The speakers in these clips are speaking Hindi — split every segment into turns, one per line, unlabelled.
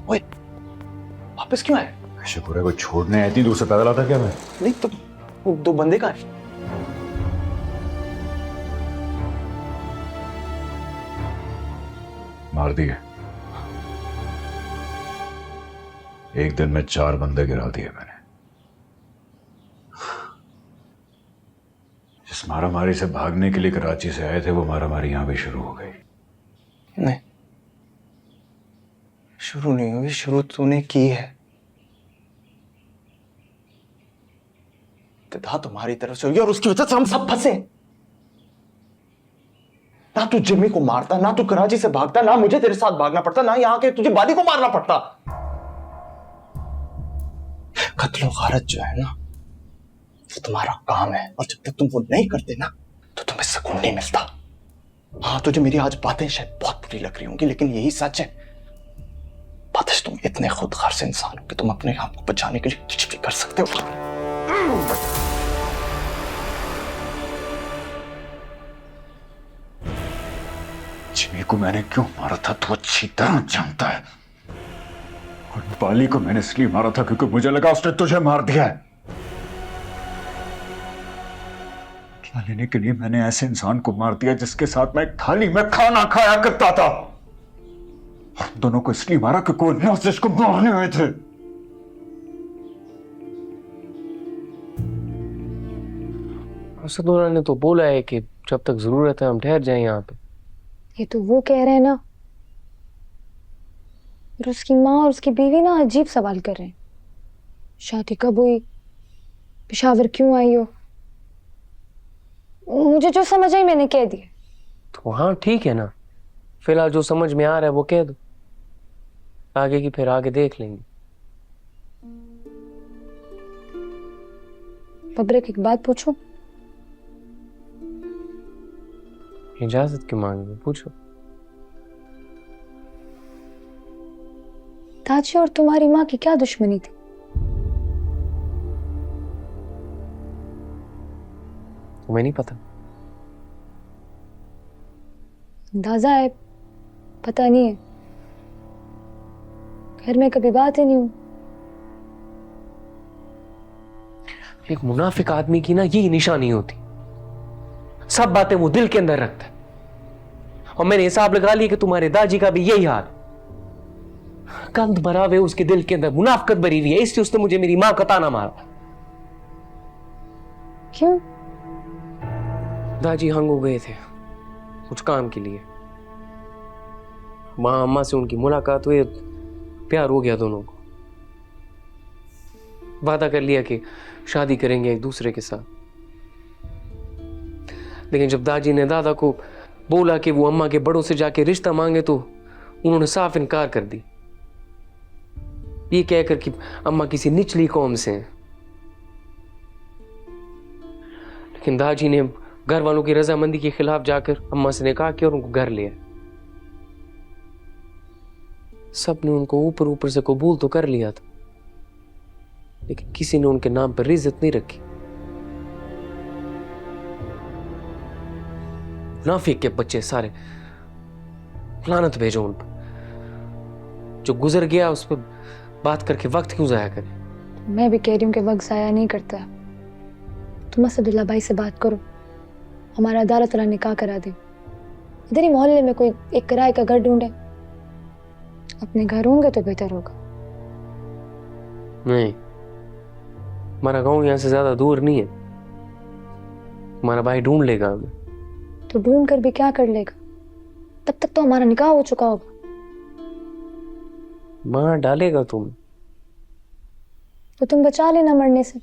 ओए, वापस क्यों आए?
शुक्र है कोई छोड़ने आई थी, दूर से पैदल आता क्या मैं?
नहीं तो वो दो बंदे कहाँ हैं?
मार दिए। एक दिन में 4 बंदे गिरा दिए मैंने। जिस मारामारी से भागने के लिए कराची से आए थे, वो मारामारी यहां भी शुरू हो गई।
नहीं, शुरू नहीं हुई, शुरू तूने की है। गधा तुम्हारी तरफ से हुई और उसकी वजह से हम सब फंसे। ना तू जिम्मी को मारता, ना तू कराची से भागता, ना मुझे तेरे साथ भागना पड़ता, ना यहां के तुझे बादी को मारना पड़ता। कत्लो गारत जो है ना, वो तुम्हारा काम है, और जब तक तुम वो नहीं करते ना, तो तुम्हें सुकून नहीं मिलता। हाँ, तुझे मेरी आज बातें शायद बहुत बुरी लग रही होंगी, लेकिन यही सच है। बातें, तुम इतने खुद गर्ज इंसान हो कि तुम अपने आप को बचाने के लिए कुछ भी कर सकते हो।
जिमी को मैंने क्यों मारा था तो अच्छी तरह जानता है। और बाली को मैंने इसलिए मारा था क्योंकि मुझे लगा उसने तुझे मार दिया है। बदला लेने के लिए मैंने ऐसे इंसान को मार दिया जिसके साथ मैं एक थाली में खाना खाया करता था। और दोनों को इसलिए मारा कि कोई नाजिश को मारने आए थे।
असदुल्ला ने तो बोला है कि जब तक जरूरत है हम ठहर जाएं यहाँ पे।
ये तो वो कह रहे हैं ना, और उसकी माँ और उसकी बीवी ना अजीब सवाल कर रहे हैं। शादी कब हुई, पेशावर क्यों आई हो। मुझे जो समझ आई मैंने कह दिया।
तो हाँ ठीक है ना, फिलहाल जो समझ में आ रहा है वो कह दो, आगे की फिर आगे देख लेंगे।
बब्रक, एक बात पूछूं?
इजाजत क्यों मांगे, पूछो।
ताजी और तुम्हारी माँ की क्या दुश्मनी थी?
तुम्हें नहीं पता?
अंदाजा है, पता नहीं है। घर में कभी बात ही नहीं हुई।
एक मुनाफिक आदमी की ना यही निशानी होती, सब बातें वो दिल के अंदर रखता है। और मैंने हिसाब लगा लिया कि तुम्हारे दाजी का भी यही हाल। कंध भरा हुए उसके दिल के अंदर मुनाफिकत भरी हुई है, इसलिए उसने मुझे मेरी मां का ताना मारा।
क्यों?
दाजी हंग हो गए थे कुछ काम के लिए। मां अम्मा से उनकी मुलाकात हुई, प्यार हो गया दोनों को। वादा कर लिया कि शादी करेंगे एक दूसरे के साथ। लेकिन जब दादी ने दादा को बोला कि वो अम्मा के बड़ों से जाके रिश्ता मांगे, तो उन्होंने साफ इनकार कर दी, ये कहकर कि अम्मा किसी निचली कौम से हैं। लेकिन दादी ने घर वालों की रजामंदी के खिलाफ जाकर अम्मा से निकाह किया और उनको घर लिया। सबने उनको ऊपर ऊपर से कबूल तो कर लिया था, लेकिन किसी ने उनके नाम पर इज्जत नहीं रखी। मुनाफिक के बच्चे सारे, लानत भेजो उन पर। जो गुजर गया उस पर बात करके वक्त क्यों जाया करें।
मैं भी कह रही हूँ कि वक्त जाया नहीं करता। तुम असदुल्ला भाई से बात करो, हमारा अदालत वाला निकाह करा दे। इधर ही मोहल्ले में कोई एक किराए का घर ढूंढे, अपने घर होंगे तो बेहतर होगा।
नहीं, हमारा गांव यहां से ज्यादा दूर नहीं है, हमारा भाई ढूंढ लेगा हमें।
तो ढूंढ कर भी क्या कर लेगा? तब तक तो हमारा निकाह हो चुका होगा।
मार डालेगा तुम,
तो तुम बचा लेना मरने से।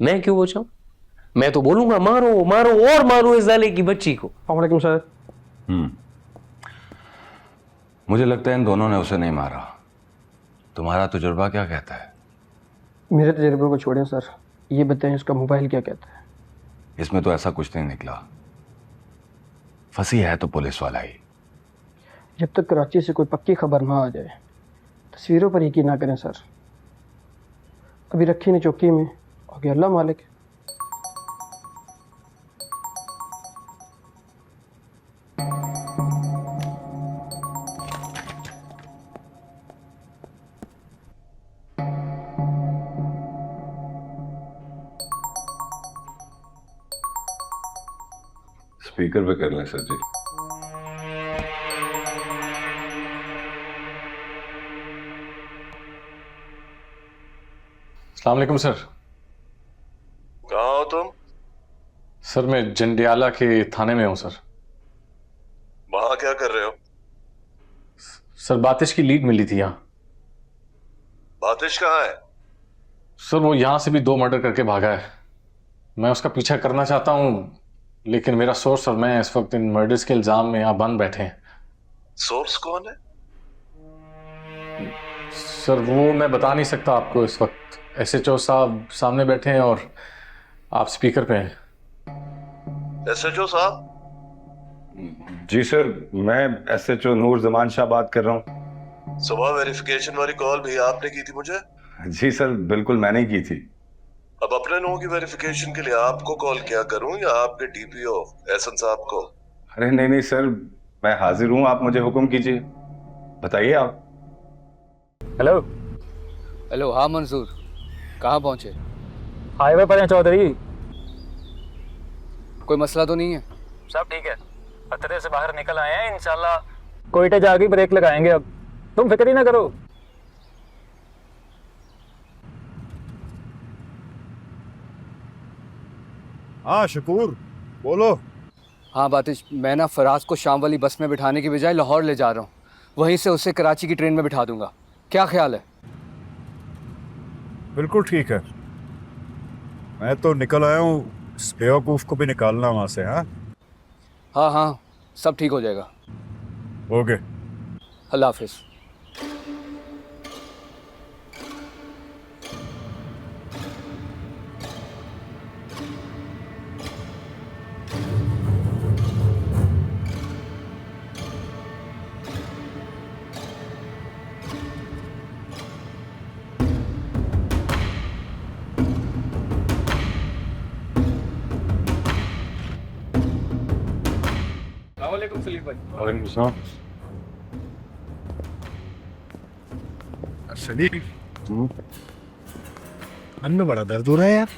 मैं क्यों बचाऊं? मैं तो बोलूंगा मारो मारो और मारो इस जाले की बच्ची को।
वालेकुम सर।
मुझे लगता है इन दोनों ने उसे नहीं मारा। तुम्हारा तजुर्बा क्या कहता है?
मेरे तजुर्बे को छोड़ें सर, ये बताएं इसका मोबाइल क्या कहता है?
इसमें तो ऐसा कुछ नहीं निकला। फंसी है तो पुलिस वाला ही।
जब तक कराची से कोई पक्की खबर ना आ जाए, तस्वीरों पर यकीन ना करें सर। अभी रखी ने चौकी में, आगे अल्लाह मालिक।
स्पीकर पे कर लें सर जी।
अस्सलाम वालेकुम सर।
कहाँ हो तुम?
सर मैं जंडियाला के थाने में हूँ सर।
वहां क्या कर रहे हो?
सर बातिश की लीड मिली थी यहाँ।
बातिश कहाँ है?
सर वो यहाँ से भी 2 मर्डर करके भागा है। मैं उसका पीछा करना चाहता हूँ, लेकिन मेरा सोर्स और मैं इस वक्त इन मर्डर्स के इल्जाम में यहाँ बंद बैठे हैं।
सोर्स कौन है?
सर वो मैं बता नहीं सकता आपको इस वक्त। SHO साहब सामने बैठे हैं और आप स्पीकर पे हैं।
SHO साहब?
जी सर, मैं SHO नूर जमान शाह बात कर रहा हूँ।
सुबह वेरिफिकेशन वाली कॉल भी आपने की थी मुझे?
जी सर, बिल्कुल मैंने की थी।
अब अपने लोगों की वेरिफिकेशन के लिए आपको कॉल किया करूं या आपके DPO एहसन साहब को?
अरे नहीं नहीं सर, मैं हाजिर हूँ, आप मुझे हुक्म कीजिए, बताइए आप।
हेलो।
हेलो, हाँ मंसूर, कहाँ पहुँचे?
हाईवे पर हैं चौधरी।
कोई मसला तो नहीं है?
सब ठीक है, खतरे से बाहर निकल आए हैं इंशाल्लाह। कोयटे जाके ब्रेक लगाएंगे अब, तुम फिक्र ही ना करो।
हाँ शकूर, बोलो।
हाँ बातिश, मैं ना फराज को शाम वाली बस में बिठाने की बजाय लाहौर ले जा रहा हूँ। वहीं से उसे कराची की ट्रेन में बिठा दूंगा। क्या ख्याल है?
बिल्कुल ठीक है, मैं तो निकल आया हूँ, इस बेवकूफ़ को भी निकालना वहाँ से। हाँ
हाँ हाँ, सब ठीक हो जाएगा।
ओके,
अल्लाह हाफिज़।
वालेकुम सलीम भाई।
वालेकुम सलाम।
सलीम, मन में बड़ा दर्द हो रहा है यार।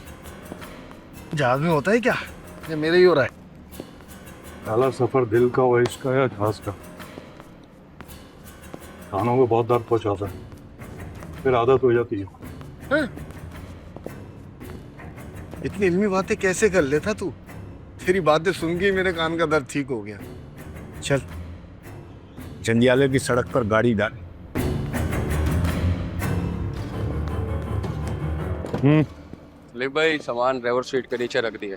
जहाज में होता है क्या, ये मेरे ही हो रहा है?
पहला सफर दिल का हो, इसका या जहाज का। कानों को बहुत दर्द पहुंचाता है, फिर आदत हो जाती है।
इतनी इल्मी बातें कैसे कर लेता तू? तेरी बातें सुन के ही मेरे कान का दर्द ठीक हो गया। चल जंडियाले की सड़क पर गाड़ी डाल।
ले भाई, सामान ड्राइवर सीट के नीचे रख दिए।